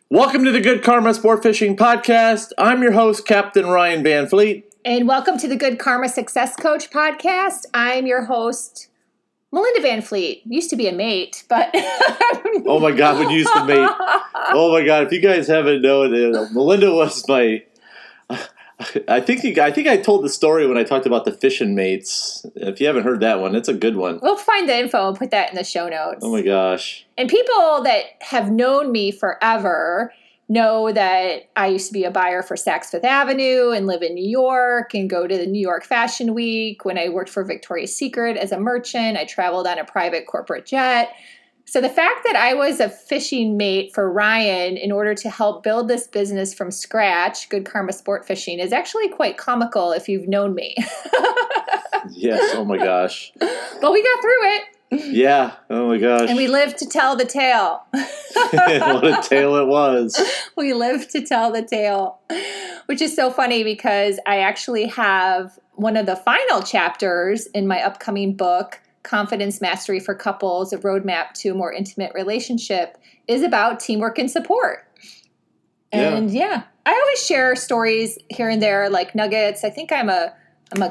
Welcome to the Good Karma Sportfishing Podcast. I'm your host, Captain Ryan Van Fleet. And welcome to the Good Karma Success Coach Podcast. I'm your host, Melinda Van Fleet. Used to be a mate, but... Oh my God, when you used to mate. Oh my God, if you guys haven't known, Melinda was my... I think I told the story when I talked about the fishing mates. If you haven't heard that one, it's a good one. We'll find the info and put that in the show notes. Oh my gosh. And people that have known me forever know that I used to be a buyer for Saks Fifth Avenue and live in New York and go to the New York Fashion Week. When I worked for Victoria's Secret as a merchant, I traveled on a private corporate jet. So the fact that I was a fishing mate for Ryan in order to help build this business from scratch, Good Karma Sportfishing, is actually quite comical if you've known me. Yes, oh my gosh. But we got through it. Yeah, oh my gosh. And we lived to tell the tale. What a tale it was. We lived to tell the tale, which is so funny because I actually have one of the final chapters in my upcoming book, Confidence Mastery for Couples, a roadmap to a more intimate relationship, is about teamwork and support. And yeah, I always share stories here and there, like nuggets. I think I'm a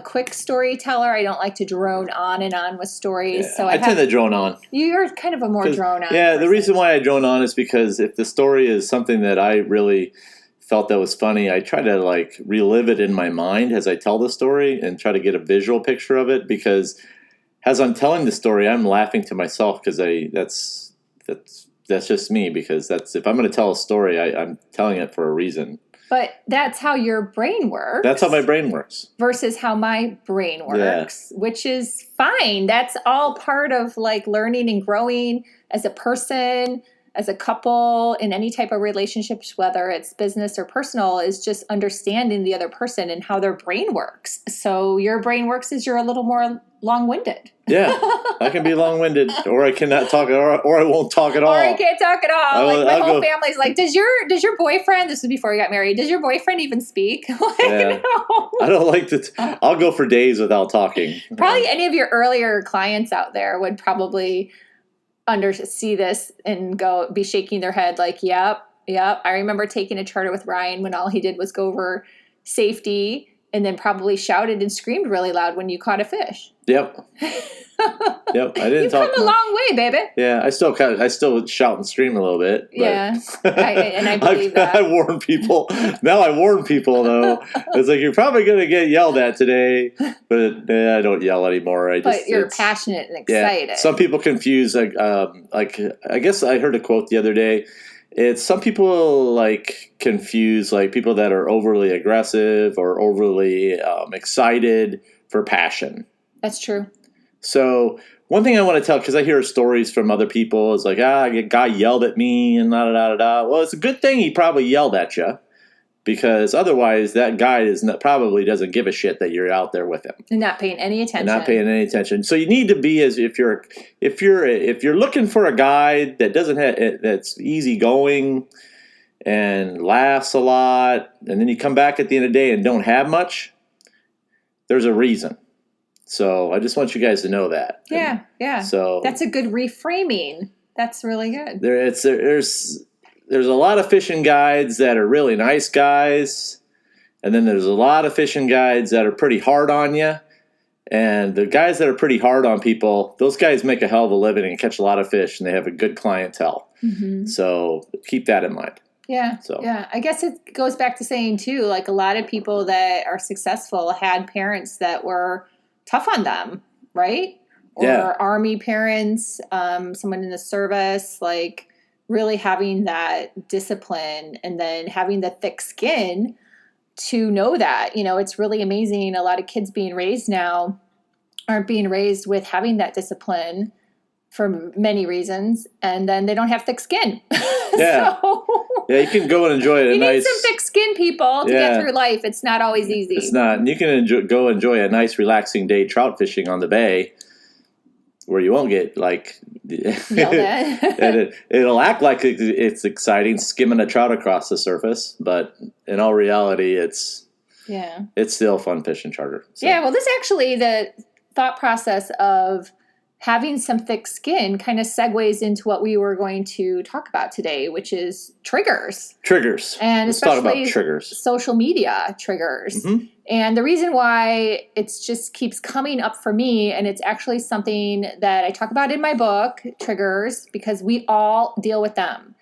quick storyteller. I don't like to drone on and on with stories. Yeah, so I tend to drone on. You're kind of a more drone on. Yeah, person. The reason why I drone on is because if the story is something that I really felt that was funny, I try to like relive it in my mind as I tell the story and try to get a visual picture of it, because as I'm telling the story, I'm laughing to myself because that's just me, because if I'm going to tell a story, I'm telling it for a reason. But that's how your brain works. That's how my brain works. Versus how my brain works, which is fine. That's all part of like learning and growing as a person, as a couple, in any type of relationships, whether it's business or personal, is just understanding the other person and how their brain works. So your brain works as you're a little more long-winded. Yeah, I can be long-winded, or I cannot talk, or I won't talk at all. Or I can't talk at all. My whole go, family's like, does your boyfriend, this was before we got married, does your boyfriend even speak? Yeah. No. I don't like to, I'll go for days without talking. Probably any of your earlier clients out there would probably see this and be shaking their head like, yep. I remember taking a charter with Ryan when all he did was go over safety and then probably shouted and screamed really loud when you caught a fish. Yep. Yep. I didn't You've talk come a long way, baby. Yeah, I still shout and scream a little bit. But yeah, I believe that. I warn people. Now I warn people though. It's like, you're probably going to get yelled at today, but I don't yell anymore. But you're passionate and excited. Yeah. Some people confuse like I guess I heard a quote the other day. It's some people like confuse like people that are overly aggressive or overly excited for passion. That's true. So one thing I want to tell, because I hear stories from other people, is like, a guy yelled at me and da-da-da-da-da. Well, it's a good thing he probably yelled at you, because otherwise that guy probably doesn't give a shit that you're out there with him. And not paying any attention. So you need to be, as if you're looking for a guy that that's easygoing and laughs a lot, and then you come back at the end of the day and don't have much, there's a reason. So I just want you guys to know that. Yeah. So that's a good reframing. That's really good. There's a lot of fishing guides that are really nice guys, and then there's a lot of fishing guides that are pretty hard on you. And the guys that are pretty hard on people, those guys make a hell of a living and catch a lot of fish, and they have a good clientele. Mm-hmm. So keep that in mind. Yeah. Yeah. I guess it goes back to saying too, like a lot of people that are successful had parents that were tough on them, right? Or army parents, someone in the service, like really having that discipline and then having the thick skin to know that, it's really amazing. A lot of kids being raised now aren't being raised with having that discipline for many reasons, and then they don't have thick skin. Yeah. Yeah, you can go and enjoy it. You need some thick skin, people, to get through life. It's not always easy. It's not. And you can enjoy a nice, relaxing day trout fishing on the bay, where you won't get like yelled at. And it'll act like it's exciting, skimming a trout across the surface, but in all reality, it's still fun fishing charter. So. Yeah. Well, this actually the thought process of having some thick skin kind of segues into what we were going to talk about today, which is triggers. Triggers. And Let's talk especially about triggers. Social media triggers. Mm-hmm. And the reason why it just keeps coming up for me, and it's actually something that I talk about in my book, Triggers, because we all deal with them.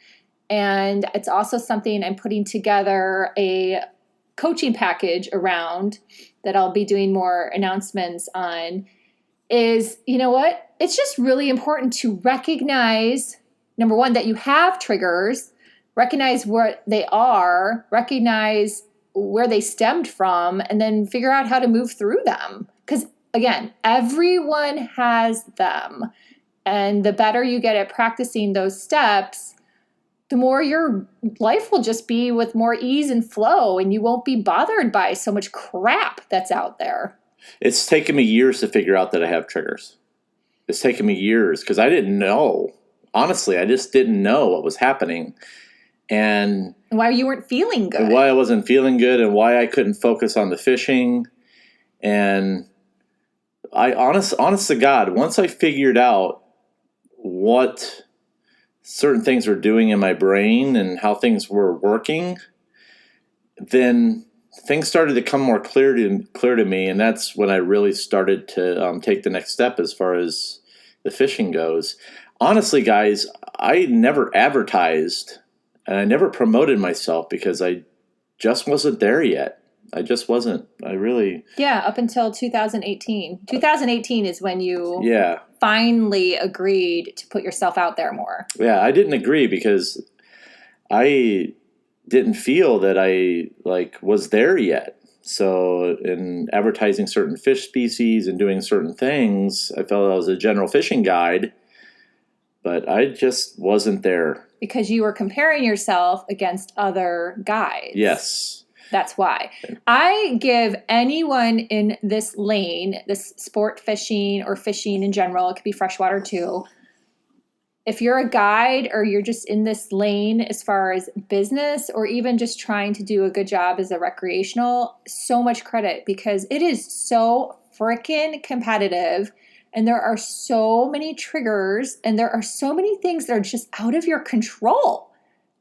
And it's also something I'm putting together a coaching package around that I'll be doing more announcements on, is, you know what? It's just really important to recognize, number one, that you have triggers, recognize what they are, recognize where they stemmed from, and then figure out how to move through them. Because again, everyone has them. And the better you get at practicing those steps, the more your life will just be with more ease and flow, and you won't be bothered by so much crap that's out there. It's taken me years to figure out that I have triggers. It's taken me years because I didn't know. Honestly, I just didn't know what was happening. And why you weren't feeling good. Why I wasn't feeling good and why I couldn't focus on the fishing. And honest to God, once I figured out what certain things were doing in my brain and how things were working, then things started to come more clear to me, and that's when I really started to take the next step as far as the fishing goes. Honestly, guys, I never advertised and I never promoted myself because I just wasn't there yet. I just wasn't. Yeah, up until 2018. 2018 is when you finally agreed to put yourself out there more. Yeah, I didn't agree because I didn't feel that I was there yet. So in advertising certain fish species and doing certain things, I felt I was a general fishing guide, but I just wasn't there. Because you were comparing yourself against other guides. Yes. That's why. I give anyone in this lane, this sport fishing or fishing in general, it could be freshwater too, if you're a guide or you're just in this lane as far as business or even just trying to do a good job as a recreational, so much credit because it is so freaking competitive and there are so many triggers and there are so many things that are just out of your control.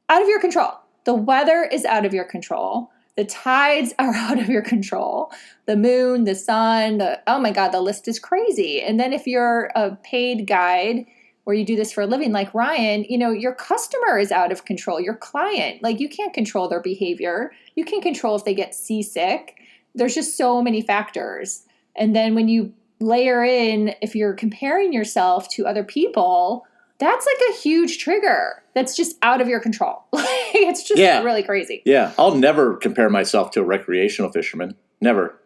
Out of your control. The weather is out of your control. The tides are out of your control. The moon, the sun, oh my God, the list is crazy. And then if you're a paid guide or you do this for a living like Ryan, your customer is out of control, your client. You can't control their behavior. You can control if they get seasick. There's just so many factors. And then when you layer in, if you're comparing yourself to other people, that's a huge trigger that's just out of your control. It's just really crazy. Yeah, I'll never compare myself to a recreational fisherman. Never.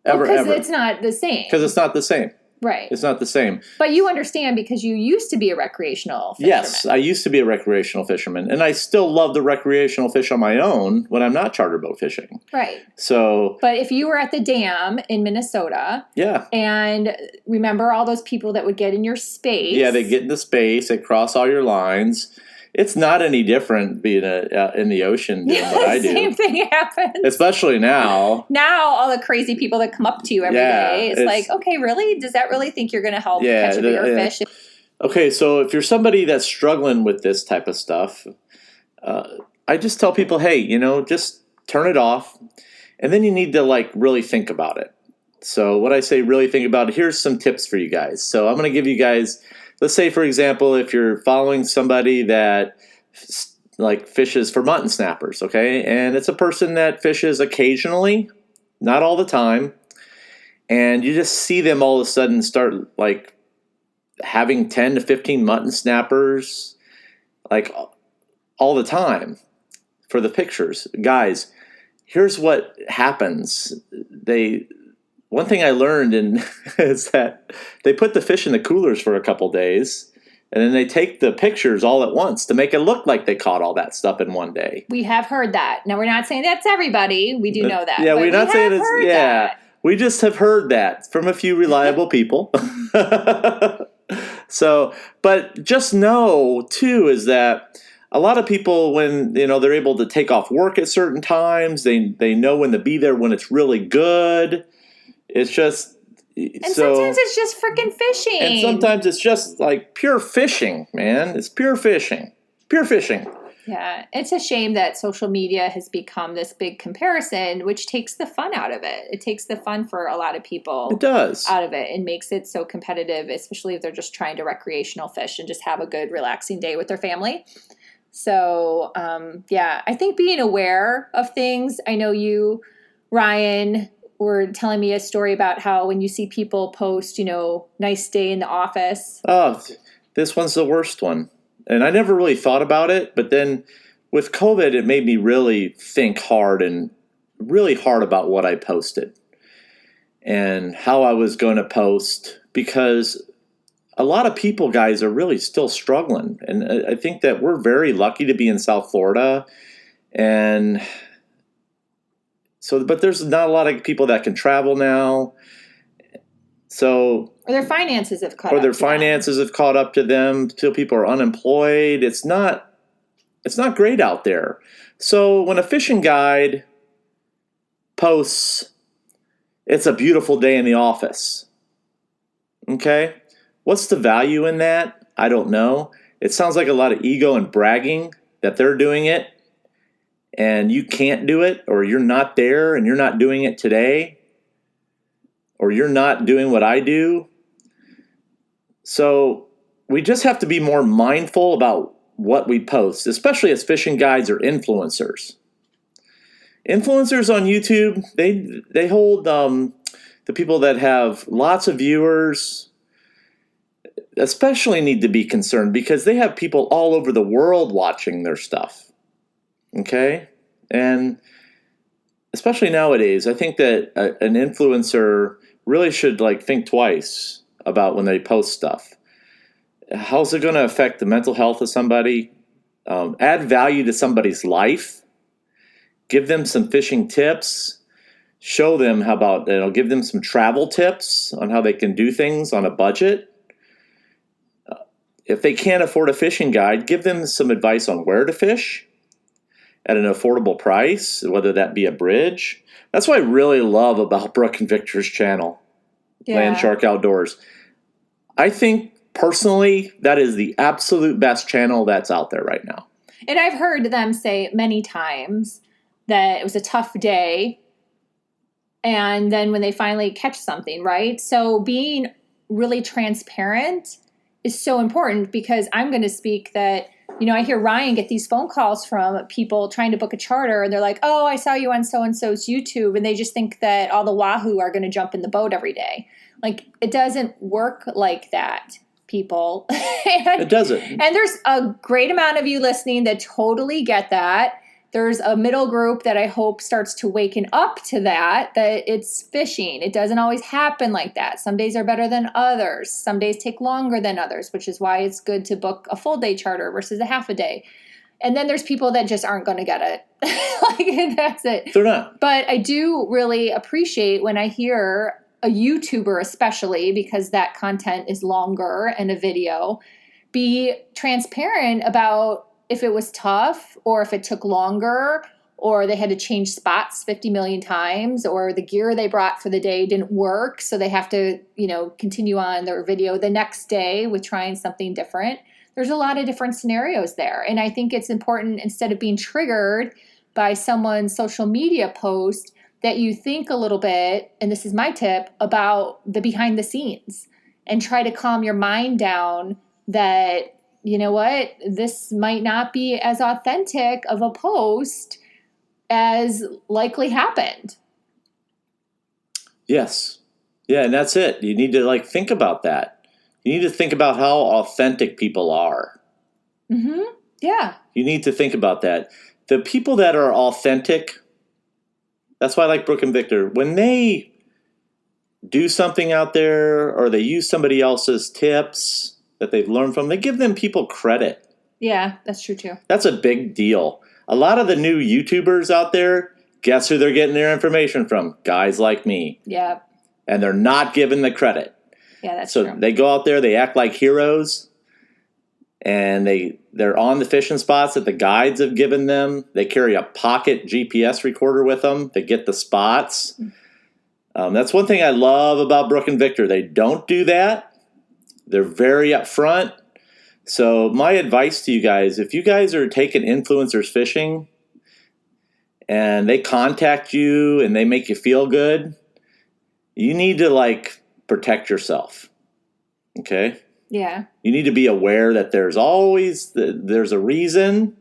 Ever, because it's not the same. Because it's not the same. Right. It's not the same. But you understand because you used to be a recreational fisherman. Yes, I used to be a recreational fisherman. And I still love the recreational fish on my own when I'm not charter boat fishing. Right. So. But if you were at the dam in Minnesota. Yeah. And remember all those people that would get in your space. Yeah, they get in the space. They cross all your lines. It's not any different being in the ocean doing what I do. Same thing happens. Especially now. Now, all the crazy people that come up to you every day, it's okay, really? Does that really think you're going to help catch a bigger fish? Okay, so if you're somebody that's struggling with this type of stuff, I just tell people, hey, just turn it off. And then you need to really think about it. So what I say really think about, here's some tips for you guys. So I'm going to give you guys... Let's say, for example, if you're following somebody that fishes for mutton snappers, okay? And it's a person that fishes occasionally, not all the time. And you just see them all of a sudden start having 10 to 15 mutton snappers all the time for the pictures. Guys, here's what happens. One thing I learned is that they put the fish in the coolers for a couple days, and then they take the pictures all at once to make it look like they caught all that stuff in one day. We have heard that. Now, we're not saying that's everybody. We do know that. Yeah, we're not saying it's... Yeah, we just have heard that from a few reliable people. So, but just know, too, is that a lot of people, when they're able to take off work at certain times, they know when to be there when it's really good. It's just And sometimes it's just freaking fishing. And sometimes it's just like pure fishing, man. It's pure fishing. Pure fishing. Yeah, it's a shame that social media has become this big comparison, which takes the fun out of it. It takes the fun for a lot of people. It does. Out of it and makes it so competitive, especially if they're just trying to recreational fish and just have a good, relaxing day with their family. So, I think being aware of things. I know you, Ryan, were telling me a story about how when you see people post, nice day in the office. Oh, this one's the worst one. And I never really thought about it, but then with COVID, it made me really think hard and really hard about what I posted and how I was going to post, because a lot of people, guys, are really still struggling. And I think that we're very lucky to be in South Florida. And so, but there's not a lot of people that can travel now. So, or their finances have caught up to them. Still, people are unemployed. It's not great out there. So when a fishing guide posts, it's a beautiful day in the office. Okay? What's the value in that? I don't know. It sounds like a lot of ego and bragging that they're doing it and you can't do it, or you're not there and you're not doing it today, or you're not doing what I do. So we just have to be more mindful about what we post, especially as fishing guides or influencers. Influencers on YouTube, they hold the people that have lots of viewers, especially need to be concerned because they have people all over the world watching their stuff. Okay? And especially nowadays, I think that an influencer really should think twice about when they post stuff. How's it going to affect the mental health of somebody? Add value to somebody's life. Give them some fishing tips. Show them give them some travel tips on how they can do things on a budget. If they can't afford a fishing guide, give them some advice on where to fish at an affordable price, whether that be a bridge. That's what I really love about Brooke and Victor's channel, Land Shark Outdoors. I think, personally, that is the absolute best channel that's out there right now. And I've heard them say many times that it was a tough day, and then when they finally catch something, right? So being really transparent is so important, because I'm going to speak that, I hear Ryan get these phone calls from people trying to book a charter, and they're like, oh, I saw you on so-and-so's YouTube, and they just think that all the wahoo are going to jump in the boat every day. It doesn't work like that, people. It doesn't. And there's a great amount of you listening that totally get that. There's a middle group that I hope starts to waken up to that it's fishing. It doesn't always happen like that. Some days are better than others. Some days take longer than others, which is why it's good to book a full day charter versus a half a day. And then there's people that just aren't going to get it. That's it. They're not. But I do really appreciate when I hear a YouTuber, especially because that content is longer and a video, be transparent about if it was tough, or if it took longer, or they had to change spots 50 million times, or the gear they brought for the day didn't work, so they have to, continue on their video the next day with trying something different. There's a lot of different scenarios there. And I think it's important, instead of being triggered by someone's social media post, that you think a little bit, and this is my tip, about the behind the scenes, and try to calm your mind down that, you know what, this might not be as authentic of a post as likely happened. Yes. Yeah, and that's it. You need to think about that. You need to think about how authentic people are. Mm-hmm. Yeah. You need to think about that. The people that are authentic, that's why I like Brooke and Victor. When they do something out there, or they use somebody else's tips that they've learned from, they give them people credit. Yeah, that's true too. That's a big deal. A lot of the new YouTubers out there, guess who they're getting their information from? Guys like me. Yeah. And they're not given the credit. Yeah, that's true. So they go out there, they act like heroes, and they're on the fishing spots that the guides have given them. They carry a pocket GPS recorder with them to get the spots. That's one thing I love about Brooke and Victor. They don't do that. They're very upfront. So my advice to you guys, if you guys are taking influencers fishing and they contact you and they make you feel good, you need to like protect yourself. Okay? Yeah. You need to be aware that there's a reason,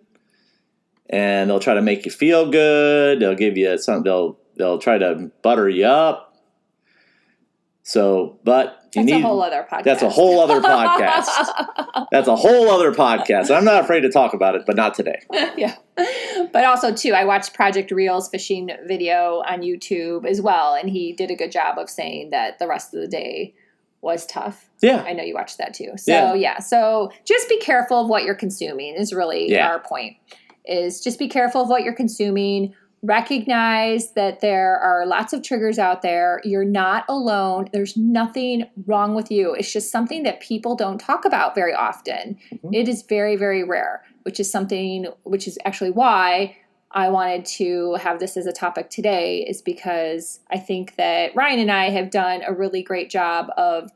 and they'll try to make you feel good. They'll give you something. They'll try to butter you up. So, but that's a whole other podcast. That's a whole other podcast. That's a whole other podcast. I'm not afraid to talk about it, but not today. Yeah. But also, too, I watched Project Real's fishing video on YouTube as well, and he did a good job of saying that the rest of the day was tough. Yeah. I know you watched that, too. So, yeah. So just be careful of what you're consuming is really our point, is just be careful of what you're consuming. Recognize that there are lots of triggers out there. You're not alone. There's nothing wrong with you. It's just something that people don't talk about very often. Mm-hmm. It is very, very rare, which is actually why I wanted to have this as a topic today, is because I think that Ryan and I have done a really great job of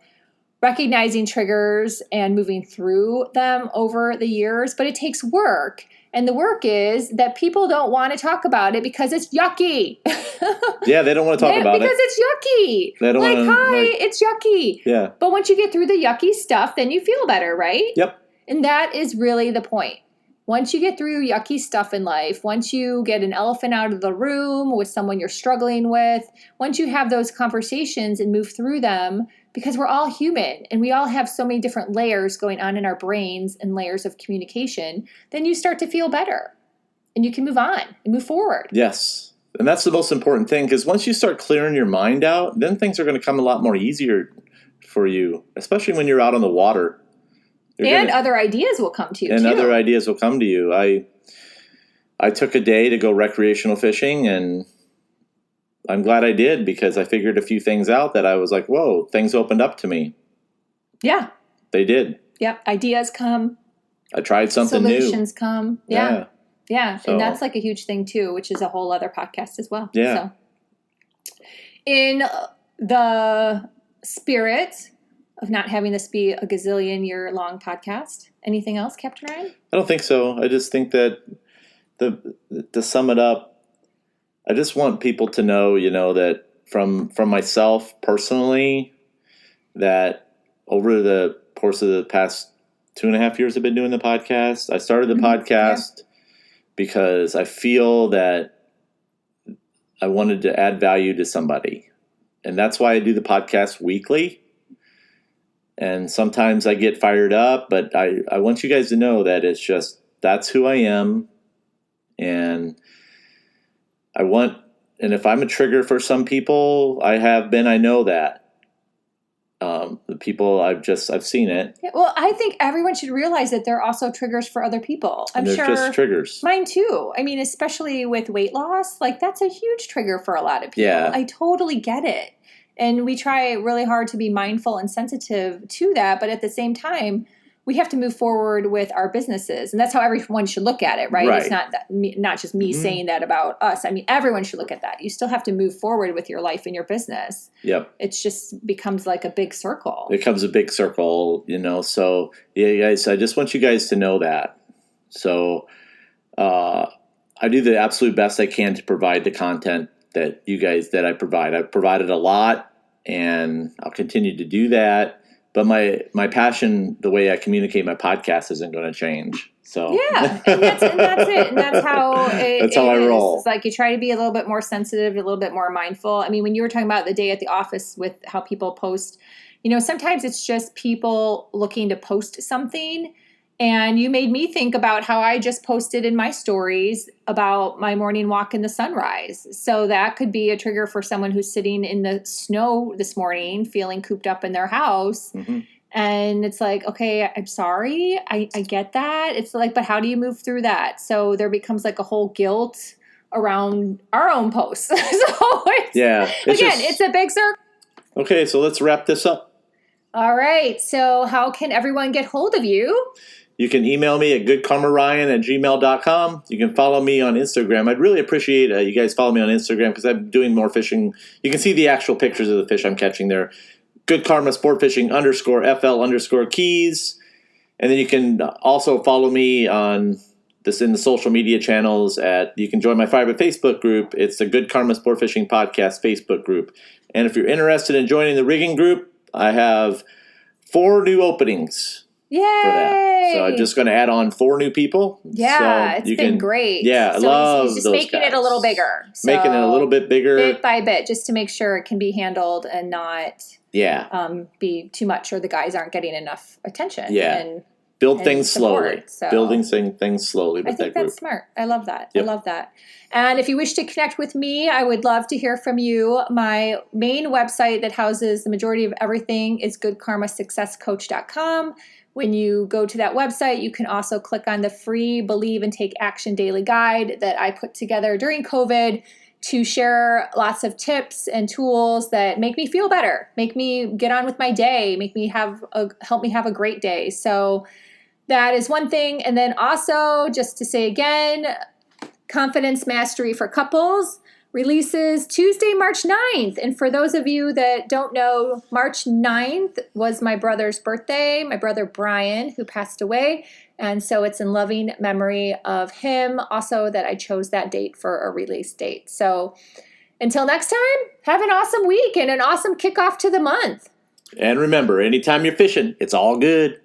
recognizing triggers and moving through them over the years, but it takes work. And the work is that people don't want to talk about it because it's yucky. Yeah, they don't want to talk about because it. Because it's yucky. They don't it's yucky. Yeah. But once you get through the yucky stuff, then you feel better, right? Yep. And that is really the point. Once you get through yucky stuff in life, once you get an elephant out of the room with someone you're struggling with, once you have those conversations and move through them, because we're all human and we all have so many different layers going on in our brains and layers of communication, then you start to feel better and you can move on and move forward. Yes. And that's the most important thing, because once you start clearing your mind out, then things are going to come a lot more easier for you, especially when you're out on the water. Other ideas will come to you, and other ideas will come to you. I took a day to go recreational fishing, and I'm glad I did, because I figured a few things out that I was like, whoa, things opened up to me. Yeah. They did. Yep. Ideas come. I tried something new. Solutions come. Yeah. Yeah. So, and that's like a huge thing too, which is a whole other podcast as well. Yeah. So, in the spirit of not having this be a gazillion-year-long podcast, anything else, Captain Ryan? I don't think so. I just think that to sum it up, I just want people to know, that from myself personally, that over the course of the past 2.5 years I've been doing the podcast, I started the podcast because I feel that I wanted to add value to somebody. And that's why I do the podcast weekly. And sometimes I get fired up, but I want you guys to know that that's who I am. And and if I'm a trigger for some people, I know that. The people I've seen it. Yeah, well, I think everyone should realize that they're also triggers for other people. I'm sure. They're just triggers. Mine too. I mean, especially with weight loss, like that's a huge trigger for a lot of people. Yeah. I totally get it. And we try really hard to be mindful and sensitive to that. But at the same time, we have to move forward with our businesses. And that's how everyone should look at it, right? It's not just me saying that about us. I mean, everyone should look at that. You still have to move forward with your life and your business. Yep. It just becomes like a big circle. It becomes a big circle, So, yeah, guys, I just want you guys to know that. So I do the absolute best I can to provide the content that I provide. I've provided a lot, and I'll continue to do that. But my passion, the way I communicate my podcast, isn't going to change. So yeah, and that's it. And that's how that's how I roll. It's like you try to be a little bit more sensitive, a little bit more mindful. I mean, when you were talking about the day at the office with how people post, sometimes it's just people looking to post something. And you made me think about how I just posted in my stories about my morning walk in the sunrise. So that could be a trigger for someone who's sitting in the snow this morning, feeling cooped up in their house. Mm-hmm. And it's like, okay, I'm sorry. I get that. It's like, but how do you move through that? So there becomes like a whole guilt around our own posts. So it's a big circle. Okay, so let's wrap this up. All right. So how can everyone get hold of you? You can email me at goodkarmaryan@gmail.com. You can follow me on Instagram. I'd really appreciate you guys follow me on Instagram because I'm doing more fishing. You can see the actual pictures of the fish I'm catching there. Good Karma Sportfishing _FL_Keys. And then you can also follow me on in the social media channels you can join my private Facebook group. It's the Good Karma Sportfishing Podcast Facebook group. And if you're interested in joining the rigging group, I have 4 new openings. Yay! For that. So I'm just going to add on 4 new people. Yeah, so it's been great. Yeah, I love he's just those making guys. it a little bigger. So making it a little bit bigger. Bit by bit, just to make sure it can be handled and not be too much or the guys aren't getting enough attention. Yeah. And build things slowly. So Building things slowly with I think that group. that's smart. I love that. Yep. I love that. And if you wish to connect with me, I would love to hear from you. My main website that houses the majority of everything is goodkarmasuccesscoach.com. When you go to that website, you can also click on the free Believe and Take Action Daily Guide that I put together during COVID to share lots of tips and tools that make me feel better, make me get on with my day, help me have a great day. So that is one thing. And then also, just to say again, Confidence Mastery for Couples releases Tuesday, March 9th. And for those of you that don't know, March 9th was my brother's birthday, my brother Brian, who passed away. And so it's in loving memory of him. Also, that I chose that date for a release date. So until next time, have an awesome week and an awesome kickoff to the month. And remember, anytime you're fishing, it's all good.